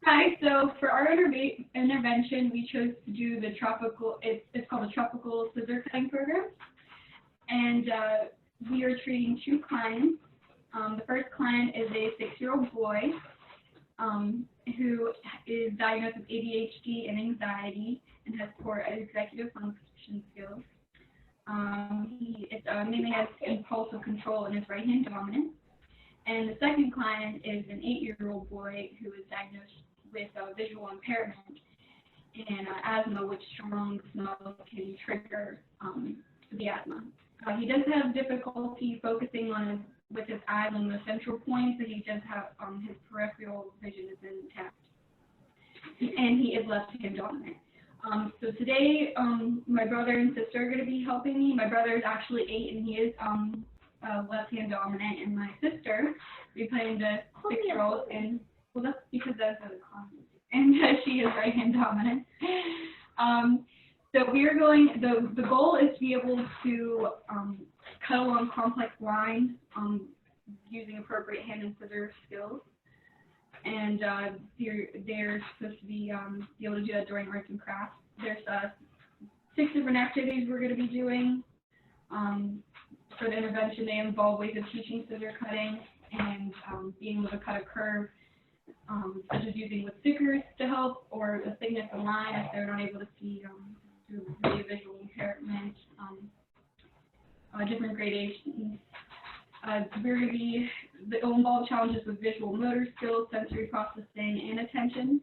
Hi, so for our intervention, we chose to do the tropical, it's called the tropical scissor cutting program. And we are treating 2 clients. The first client is a 6-year-old boy who is diagnosed with ADHD and anxiety and has poor executive function skills. He mainly has impulsive control in his right hand dominant. And the second client is an 8-year-old boy who is diagnosed with visual impairment and asthma, which strong smells can trigger the asthma. He does have difficulty focusing on with his eyes on the central point, but he does have his peripheral vision is intact, and he is left-hand dominant. So today, my brother and sister are going to be helping me. My brother is actually 8, and he is left-hand dominant, and my sister will be playing the 6-year-old, and well, that's because that's how the comment, and she is right-hand dominant. So we are going. The goal is to be able to cut along complex lines using appropriate hand and scissor skills, and they're supposed to be able to do that during arts and crafts. There's 6 different activities we're going to be doing. For the intervention, they involve ways of teaching scissor cutting and being able to cut a curve, such as using with stickers to help, or a thickness of line if they're not able to see through visual impairment, different gradations. It'll involve challenges with visual motor skills, sensory processing, and attention.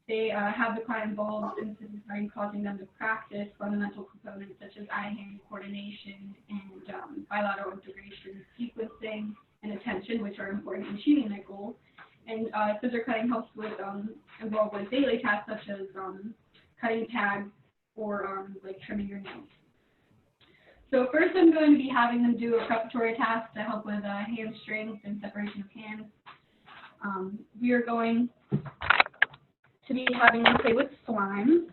They have the client involved in scissor cutting, causing them to practice fundamental components such as eye-hand coordination and bilateral integration, sequencing, and attention, which are important in achieving that goal. And scissor cutting helps with involved with daily tasks such as cutting tags or like trimming your nails. So first, I'm going to be having them do a preparatory task to help with hand strength and separation of hands. We are going to be having them play with slime.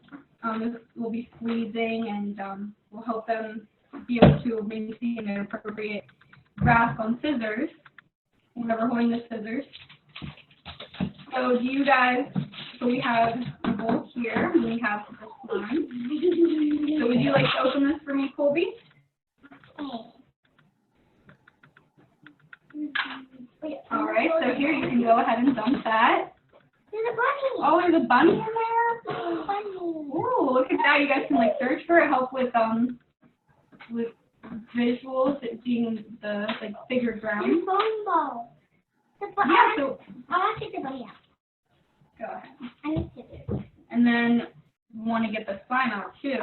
We'll be squeezing, and we'll help them be able to maintain an appropriate grasp on scissors whenever holding the scissors. So we have a bowl here, and we have the slime. So would you like to open this for me, Colby? All right, so here you can go ahead and dump that. There's a bunny. Oh, there's a bunny in there? There's a bunny. Ooh, look at that. You guys can like search for it, help with visuals, seeing the like bigger ground. There's a bowling ball. Yeah, so I want to take the bunny out. go ahead. I need scissors. And then you want to get the slime out too.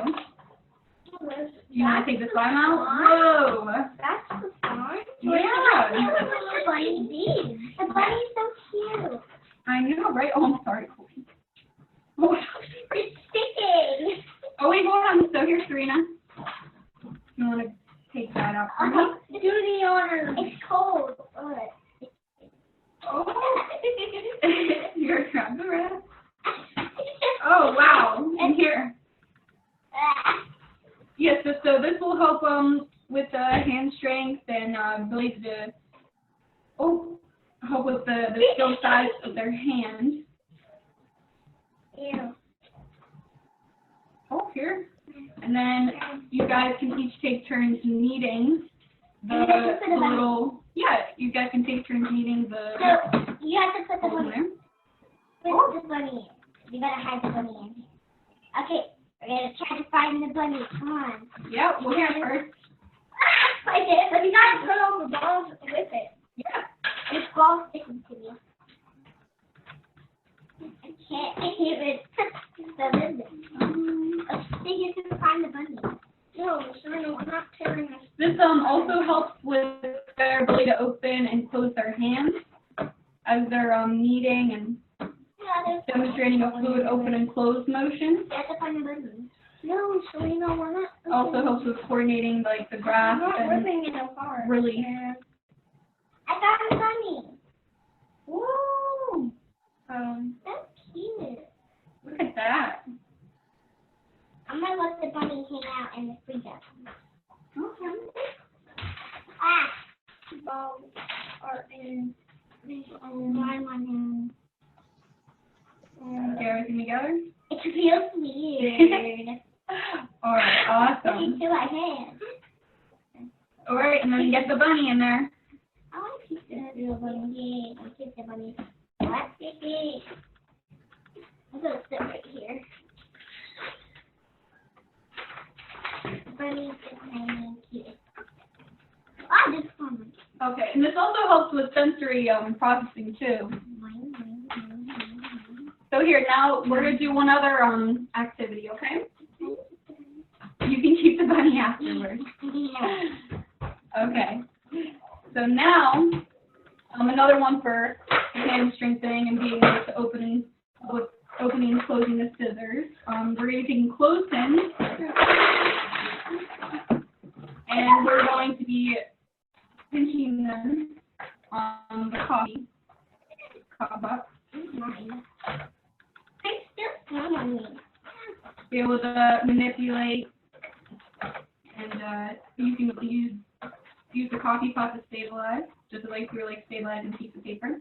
You want to take the slime out? Whoa! That's the slime? Yeah. The bunny did. The bunny's so cute. I know, right? Oh, I'm sorry, Colby. Oh, It's sticking. oh wait, hold on. So here's Serena. You want to take that out for me? Do the honors. It's cold. Oh. You're grab the rest. Oh, wow. And here. Yes, so this will help with hand strength and ability to help with the skill size of their hand. Ew. Oh, here. And then you guys can each take turns kneading the little. Yeah, you guys can take turns kneading the. So you have to put the bunny there. Put the bunny in. You gotta hide the bunny in. Okay, we're gonna try to find the bunny. Come on. Yep, we'll get first. I did, but you gotta put all the balls with it. Yeah. This ball's sticking to me. I can't even. Let's see if you can find the bunny. No, Serena, we're not tearing this. This also helps with their ability to open and close their hands as they're kneading and demonstrating a fluid open and close motion. You have to find the bunny. No, Serena, we're not. Also helps with coordinating like the grasp and release. I got a bunny. Woo! That's cute. Look at that. I'm gonna let the bunny hang out in the freezer. Okay. Balls are in this slime on him. everything together? It feels weird. Alright, awesome. To my hand. Alright, and then get the bunny in there. I want to keep the little bunny. I'll keep the bunny. Let's get it. I'm going to sit right here. The bunny's just tiny and cute. Oh, this one. Okay, and this also helps with sensory processing too. So here, now we're going to do one other activity, okay? You can keep the bunny afterwards. Okay. So now, another one for hand strengthening and being able to opening and closing the scissors. We're going to be taking clothespins, and we're going to be pinching them on the coffee box. Be able to manipulate, and you can use the coffee pot to stabilize, just like you're like stabilizing a piece of paper.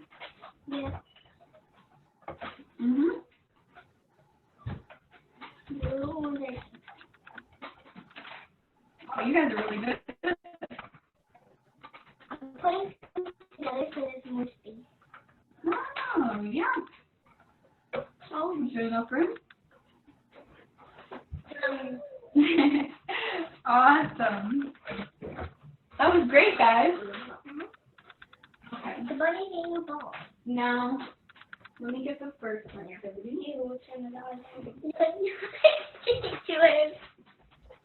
Yeah. Oh, you guys are really good. I'm putting them together so there's more space. Oh, yeah. Oh, Is there enough room? Awesome. That was great, guys. Okay. The bunny getting a ball. Now, let me get the first one. You will turn it on. To it.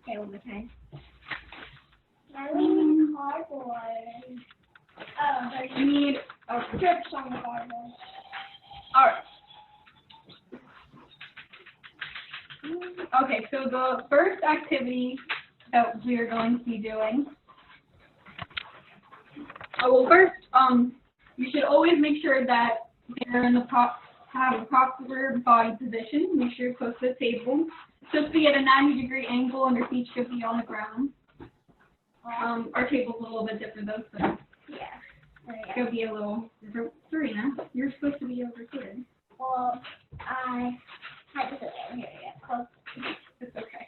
Okay, one more time. Now we need cardboard. Oh, You need a strips on the cardboard. Alright. Okay, so the first activity that we are going to be doing. Well, first, you should always make sure that they're in the have a proper body position. Make sure you're close to the table. Just be at a 90-degree angle and your feet should be on the ground. Our table's a little bit different though, so Yeah. it'll be a little different. Serena, you're supposed to be over here. Well, I had to sit over here. Yeah, close. It's okay.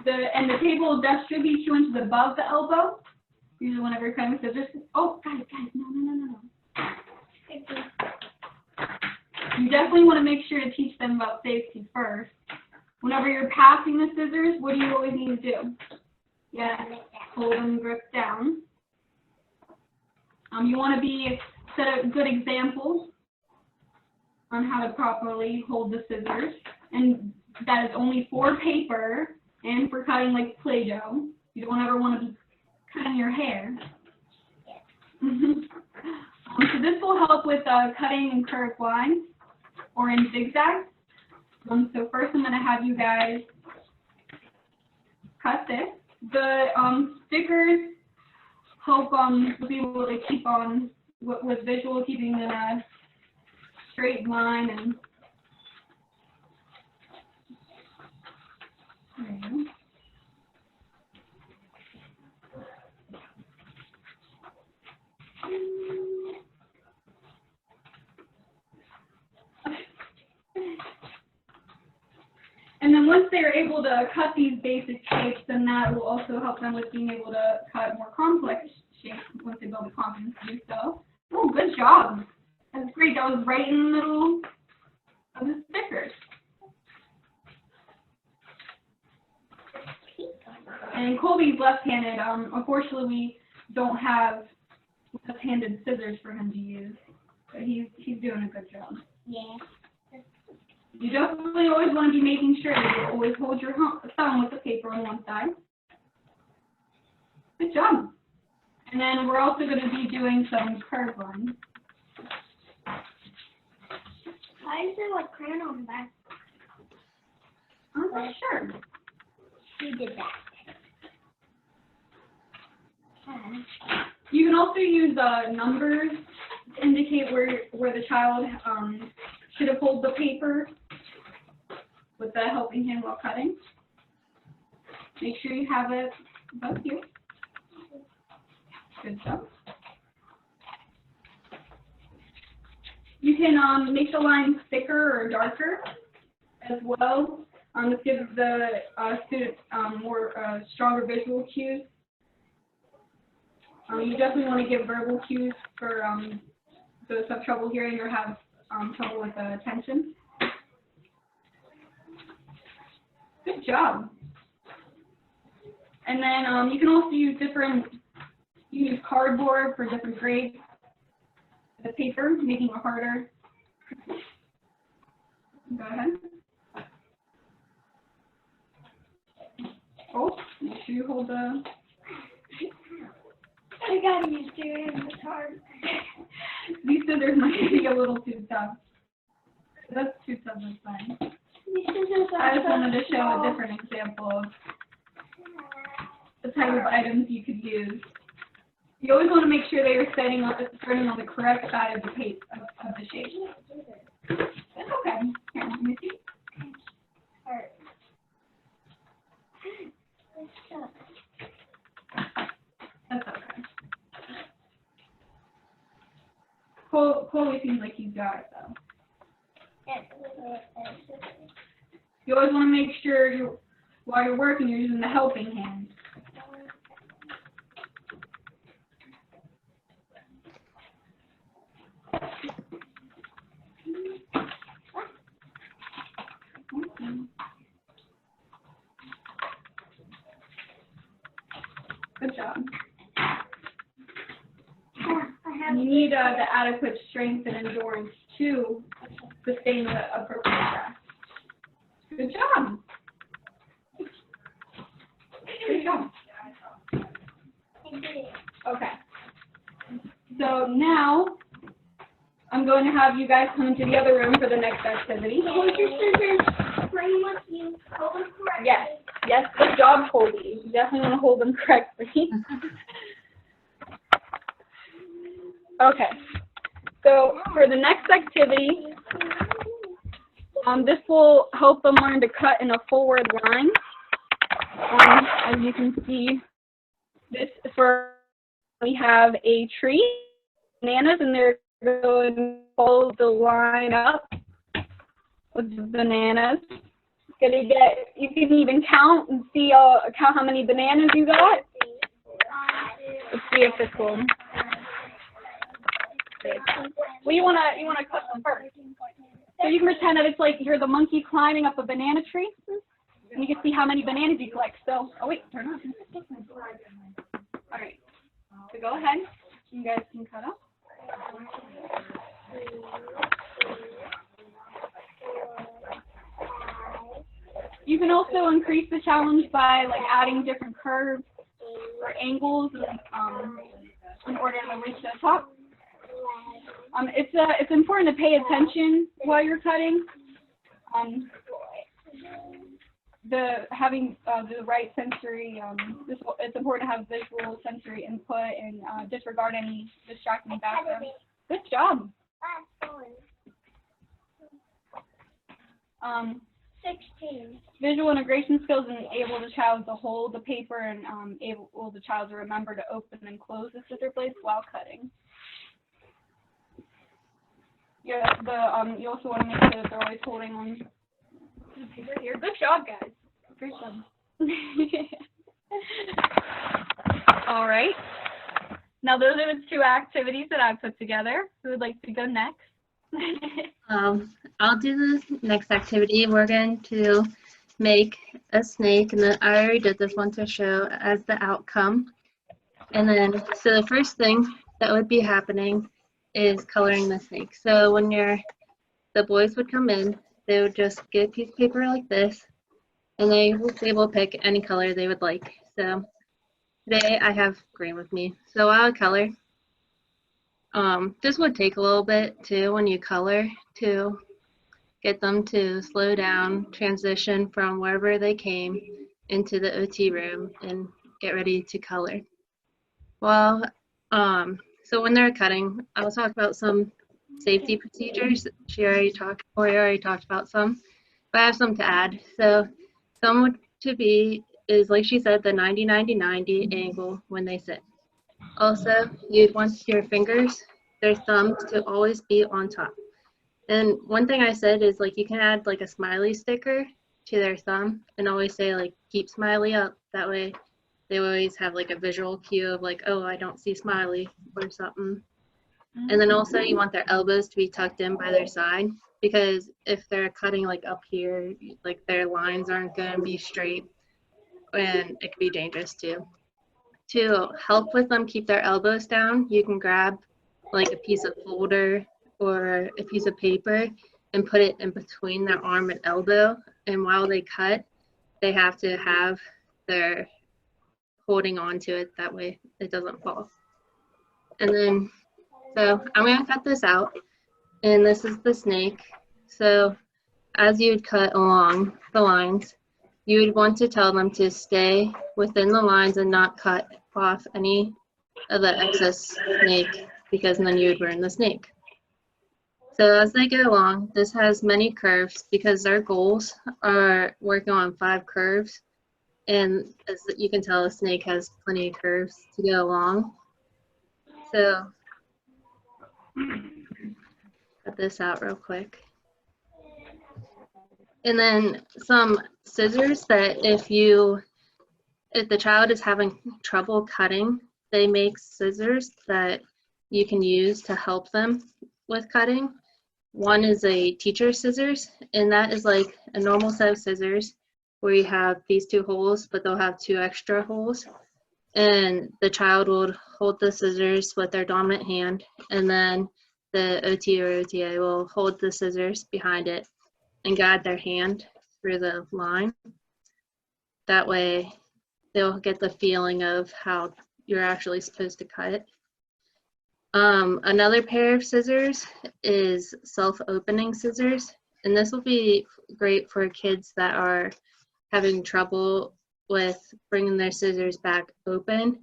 The table just should be 2 inches above the elbow. Usually whenever you're cutting with scissors. Oh, guys, no. You definitely want to make sure to teach them about safety first. Whenever you're passing the scissors, what do you always need to do? Yeah, hold them grip down. You want to set a good example on how to properly hold the scissors, and that is only for paper and for cutting like Play-Doh. You don't ever want to be cutting your hair. So this will help with cutting in curved lines or in zigzags. So first I'm going to have you guys cut this. The stickers help be able to keep on with visual, keeping in a straight line and And then once they're able to cut these basic shapes, then that will also help them with being able to cut more complex shapes once they build the confidence to do so. Oh, good job. That's great. That was right in the middle of the stickers. And Colby's left-handed. Unfortunately, we don't have left-handed scissors for him to use, but he's doing a good job. Yeah. You definitely always want to be making sure that you always hold your thumb with the paper on one side. Good job. And then we're also going to be doing some curved lines. Why is there like crayon on the back? I'm not sure. Who did that? You can also use numbers to indicate where the child should have pulled the paper with the helping hand while cutting. Make sure you have it above you. Good job. You can make the lines thicker or darker as well. This gives the student more stronger visual cues. You definitely want to give verbal cues for those who have trouble hearing or have trouble with attention. Good job. And then you can also use you use cardboard for different grades. The paper, making it harder. Go ahead. Oh, make sure you hold the... I got used to it. It's hard. These scissors might be a little too tough. That's too tough, that's fine. These scissors are I just wanted to show small. a different example of the type of items you could use. You always want to make sure that you're starting on the correct side of the shape. That's okay. Here, let me see. Hurt. That's okay. Chloe seems like you got it though. You always want to make sure while you're working, you're using the helping hand. Good job. You need the adequate strength and endurance to sustain the appropriate breath. Good job. Good job. Okay. So now I'm going to have you guys come into the other room for the next activity. Hold your scissors. Bring with you. Hold them correctly. Yes. Yes, good job, Colby. You definitely want to hold them correctly. Okay. So for the next activity, this will help them learn to cut in a forward line. As you can see, this is for we have a tree, bananas, and they're going to follow the line up with the bananas. You can even count and see count how many bananas you got. Let's see if this will. Well, you wanna cut them first. So you can pretend that it's like you're the monkey climbing up a banana tree, and you can see how many bananas you collect. So, oh wait, turn on. All right. So go ahead. You guys can cut up. You can also increase the challenge by adding different curves or angles in order to reach the top. It's important to pay attention while you're cutting. Having the right sensory, it's important to have visual sensory input and disregard any distracting background. Good job. 16. Visual integration skills enable the child to hold the paper and enable the child to remember to open and close the scissor blades while cutting. Yeah, you also want to make sure that they're always holding on to the paper here. Good job, guys. Great job. All right. Now those are the two activities that I put together. Who would like to go next? I'll do the next activity. We're going to make a snake, and then I already did this one to show as the outcome. And then, so the first thing that would be happening is coloring the snake. So when the boys would come in, they would just get a piece of paper like this, and they will be able to pick any color they would like. So today I have green with me, so I'll color. This would take a little bit too when you color to get them to slow down, transition from wherever they came into the OT room and get ready to color. Well, so when they're cutting, I'll talk about some safety procedures. Corey already talked about some, but I have some to add. So some would is like she said, the 90-90-90 angle when they sit. Also, you'd want your fingers, their thumbs, to always be on top. And one thing I said is like you can add like a smiley sticker to their thumb and always say like keep smiley up. That way they always have like a visual cue of like, oh, I don't see smiley or something. And then also you want their elbows to be tucked in by their side, because if they're cutting like up here, like their lines aren't going to be straight and it could be dangerous too. To help with them keep their elbows down, you can grab like a piece of folder or a piece of paper and put it in between their arm and elbow. And while they cut, they have to have their holding on to it, that way it doesn't fall. And then, so I'm going to cut this out, and this is the snake. So as you would cut along the lines, you would want to tell them to stay within the lines and not cut off any of the excess snake, because then you would ruin the snake. So as they go along, this has many curves because our goals are working on 5 curves. And as you can tell, a snake has plenty of curves to go along. So cut this out real quick. And then some scissors that if the child is having trouble cutting, they make scissors that you can use to help them with cutting. One is a teacher scissors, and that is like a normal set of scissors where you have these 2 holes, but they'll have 2 extra holes. And the child will hold the scissors with their dominant hand, and then the OT or OTA will hold the scissors behind it and guide their hand through the line. That way they'll get the feeling of how you're actually supposed to cut it. Another pair of scissors is self-opening scissors, and this will be great for kids that are having trouble with bringing their scissors back open,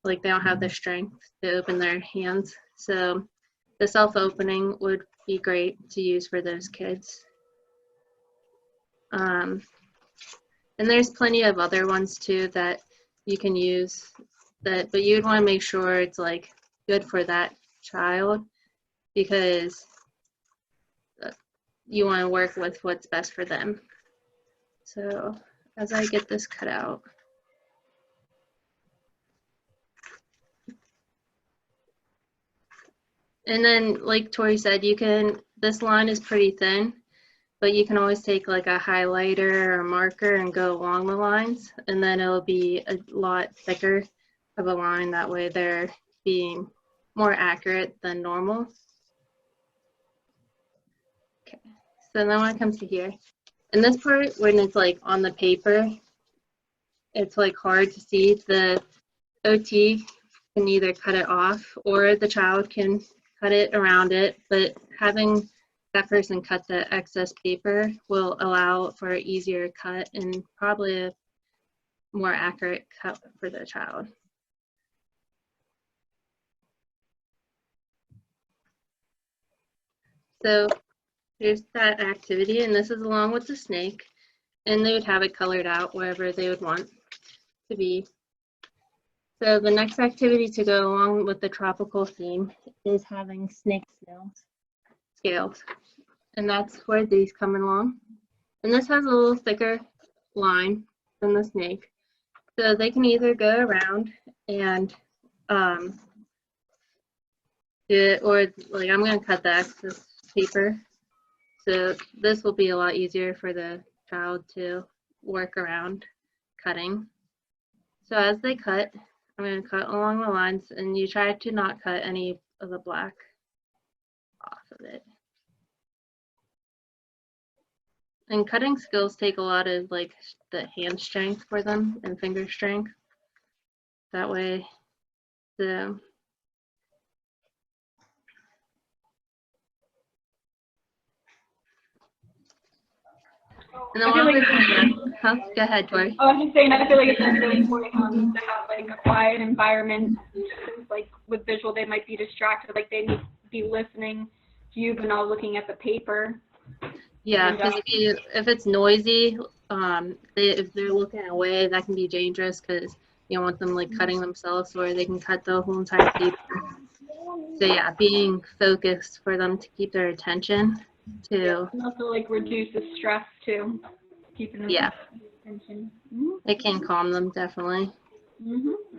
like they don't have the strength to open their hands. So the self-opening would be great to use for those kids. And there's plenty of other ones too that you can use, but you'd want to make sure it's like good for that child, because you want to work with what's best for them. So as I get this cut out, and then like Tori said, this line is pretty thin, but you can always take like a highlighter or a marker and go along the lines, and then it'll be a lot thicker of a line. That way they're being more accurate than normal. Okay, so then when it comes to here, and this part, when it's like on the paper, it's like hard to see. The OT can either cut it off or the child can cut it around it, but having that person cut the excess paper will allow for an easier cut and probably a more accurate cut for the child. So here's that activity, and this is along with the snake, and they would have it colored out wherever they would want to be. So the next activity to go along with the tropical theme is having snake scales. And that's where these come along. And this has a little thicker line than the snake. So they can either go around and do it, or like I'm going to cut the excess paper. So this will be a lot easier for the child to work around cutting. So as they cut, I'm going to cut along the lines, and you try to not cut any of the black off of it. And cutting skills take a lot of like the hand strength for them and finger strength. That way the and then go ahead, Tori. Oh, I was just saying, I feel like it's really important to have like a quiet environment. Like with visual, they might be distracted. Like they need to be listening to you, but not looking at the paper. Yeah, because if it's noisy, if they're looking away, that can be dangerous because you don't want them like cutting themselves, or they can cut the whole entire paper. So yeah, being focused for them to keep their attention too. And also like reduces stress too, keeping them Yeah, attention. it can calm them definitely. Mm-hmm.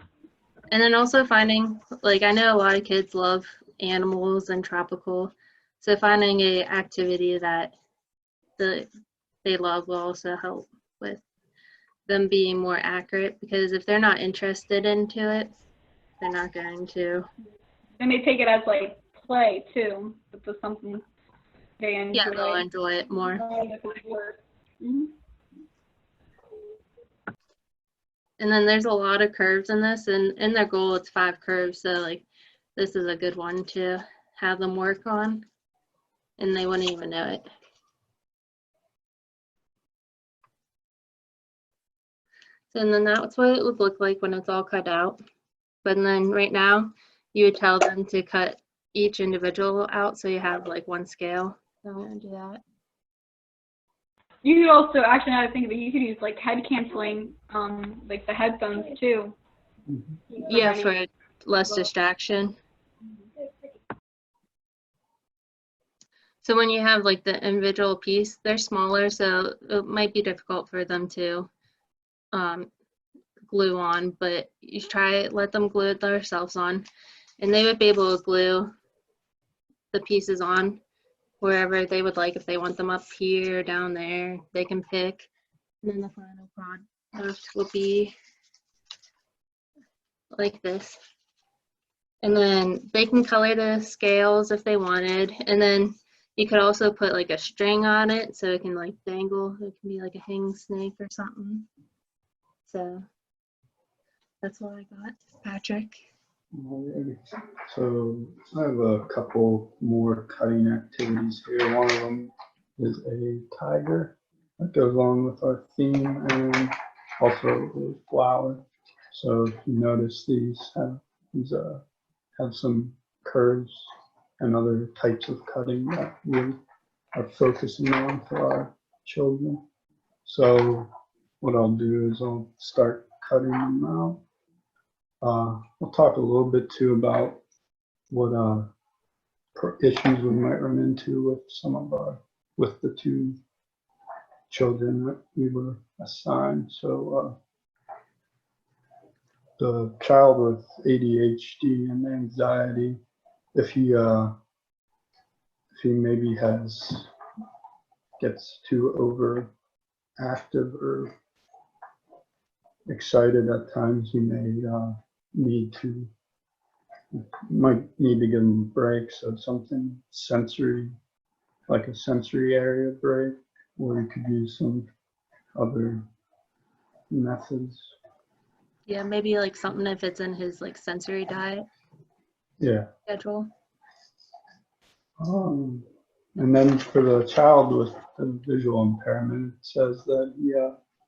And then also finding, like, I know a lot of kids love animals and tropical, so finding a activity that they love will also help with them being more accurate, because if they're not interested into it, they're not going to. And they take it as like play too, if it's something they enjoy. Yeah, they'll enjoy it more. Mm-hmm. And then there's a lot of curves in this, and in their goal it's 5 curves, so like this is a good one to have them work on, and they wouldn't even know it. So, and then that's what it would look like when it's all cut out. But then right now you would tell them to cut each individual out, so you have like one scale. So I'm gonna do that. You could also, actually, now that I think of it, you could use like head canceling, like the headphones too. Yeah, for less distraction. So when you have like the individual piece, they're smaller, so it might be difficult for them to glue on, but you try let them glue it themselves on, and they would be able to glue the pieces on wherever they would like. If they want them up here, down there, they can pick. And then the final product will be like this. And then they can color the scales if they wanted. And then you could also put like a string on it so it can like dangle. It can be like a hang snake or something. So that's what I got, Patrick. Alrighty. So I have a couple more cutting activities here. One of them is a tiger that goes along with our theme, and also a flower. So if you notice, these have some curves and other types of cutting that we are focusing on for our children. So what I'll do is I'll start cutting them out. We'll talk a little bit too about what issues we might run into with the 2 children that we were assigned. So the child with ADHD and anxiety, if he maybe gets too overactive or excited at times, he might need to give him a break. So something sensory, like a sensory area break, or you could use some other methods. Yeah, maybe like something if it's in his like sensory diet schedule. And then for the child with the visual impairment, it says that he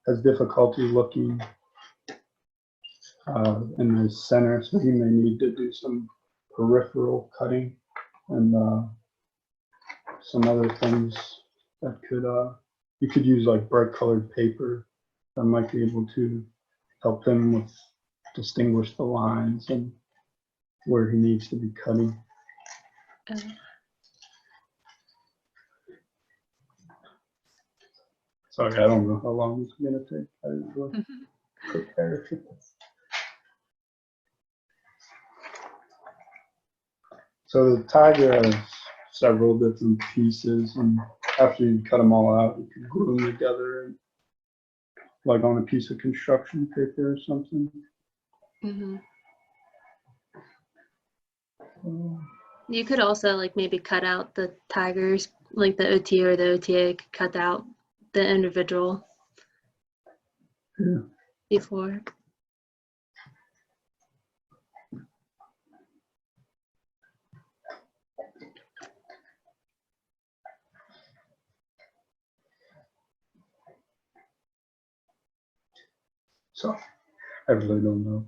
has difficulty looking in the center, so he may need to do some peripheral cutting and some other things that you could use like bright colored paper that might be able to help him distinguish the lines and where he needs to be cutting. Sorry, I don't know how long it's going to take. I didn't really prepare for this. So the tiger has several different pieces, and after you cut them all out, you can glue them together, and, like on a piece of construction paper or something. You could also like maybe cut out the tigers, like the OT or the OTA could cut out the individual before. So I really don't know.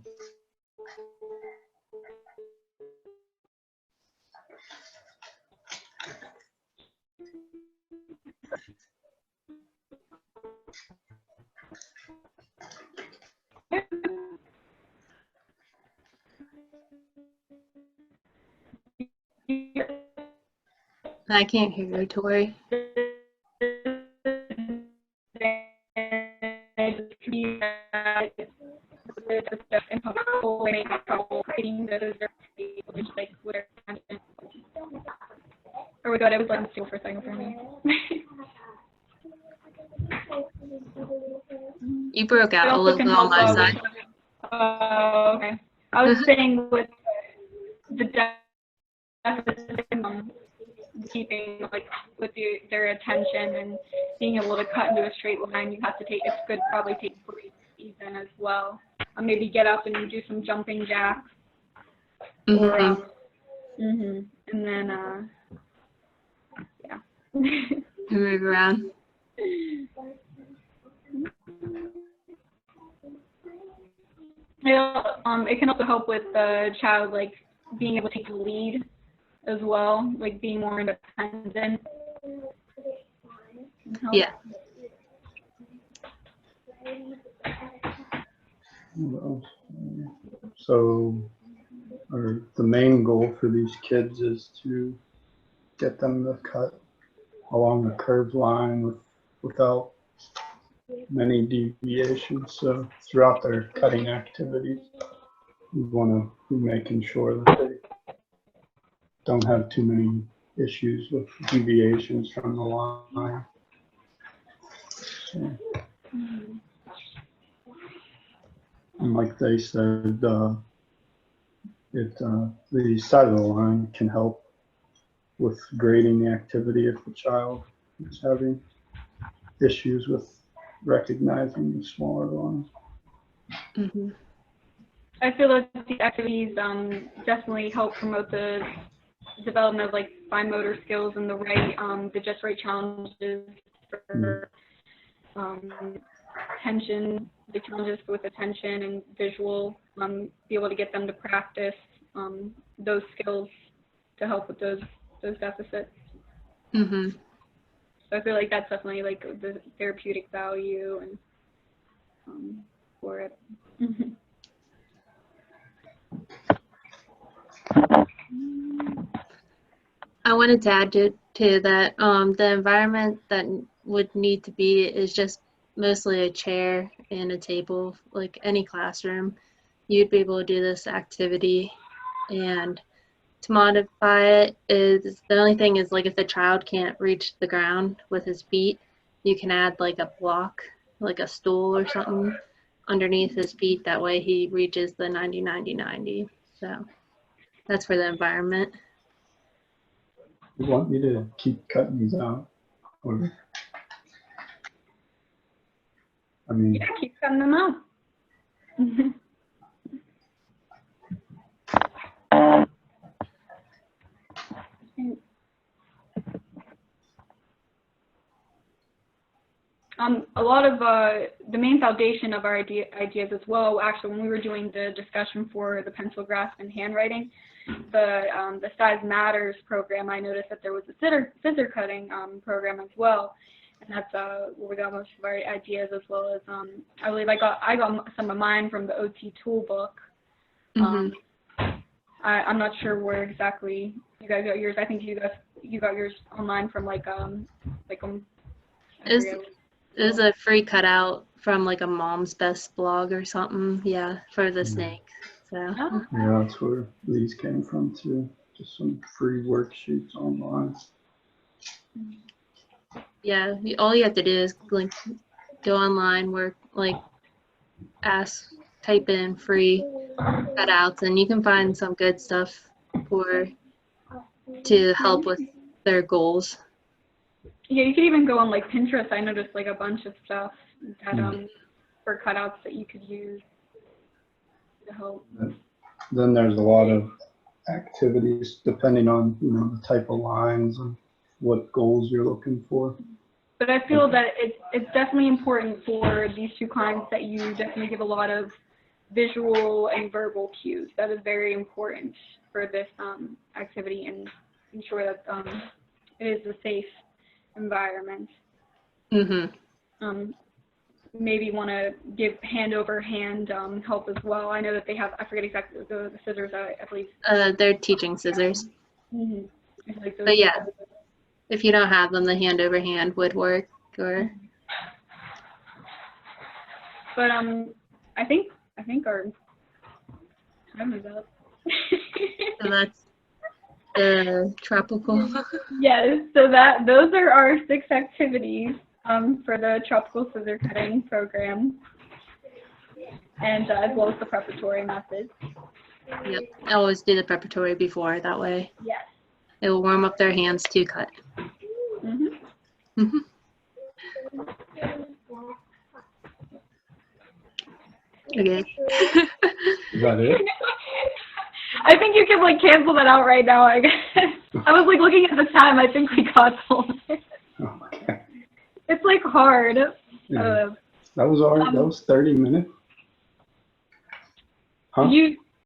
I can't hear you, Tori. Or we got it was like still for a second for me. You broke It out a also can little on help my with, side. okay. I was saying with the deficit, keeping like with their attention and being able to cut into a straight line, you have to take, it's good to probably take breaks even as well. Maybe get up and do some jumping jacks. Or, and then, yeah. Move around. It can also help with the child, like, being able to take the lead as well, like being more independent. Yeah. So the main goal for these kids is to get them to cut along a curved line without many deviations. So throughout their cutting activities, we want to be making sure that they don't have too many issues with deviations from the line. So, and like they said, the side of the line can help with grading the activity if the child is having issues with recognizing the smaller lines. I feel like these activities definitely help promote the development of like fine motor skills and the just right challenges for attention, the challenges with attention and visual, be able to get them to practice those skills to help with those deficits. So I feel like that's definitely like the therapeutic value and for it. I wanted to add to that the environment that would need to be is just mostly a chair and a table, like any classroom. You'd be able to do this activity, and to modify it is the only thing is like if the child can't reach the ground with his feet, you can add like a block, like a stool or something underneath his feet. That way he reaches the 90-90-90. So that's for the environment. You want me to keep cutting these out? Or, I mean, yeah, keep cutting them out. A lot of the main foundation of our ideas as well, actually, when we were doing the discussion for the pencil grasp and handwriting, the Size Matters program, I noticed that there was a scissor cutting program as well, and that's where we got most of our ideas, as well as I believe I got some of mine from the OT toolbook. I'm not sure where exactly you guys got yours. I think you got yours online from It was a free cutout from like a Mom's Best blog or something. Yeah, for the snake. So. Yeah, that's where these came from too. Just some free worksheets online. Yeah, all you have to do is like go online, type in free cutouts, and you can find some good stuff to help with their goals. Yeah, you could even go on like Pinterest. I noticed like a bunch of stuff that for cutouts that you could use to help. Then there's a lot of activities depending on the type of lines and what goals you're looking for. But I feel that it's definitely important for these two clients that you definitely give a lot of visual and verbal cues. That is very important for this activity, and ensure that it is a safe environment. Maybe want to give hand over hand help as well. I know that they have, I forget exactly the scissors, I believe. They're teaching scissors. Like But yeah, If you don't have them, the hand over hand would work. Or But I think our time is up. so that's the tropical. Yes, so those are our 6 activities for the tropical scissor cutting program, and as well as the preparatory method. Yep. I always do the preparatory before. That way, Yes. it will warm up their hands to cut. Mhm. Mhm. Okay. Is that it? I think you can like cancel that out right now, I guess. I was like looking at the time. I think we got all of it. Oh, okay. It's like hard. Yeah. That was 30 minutes. Huh? You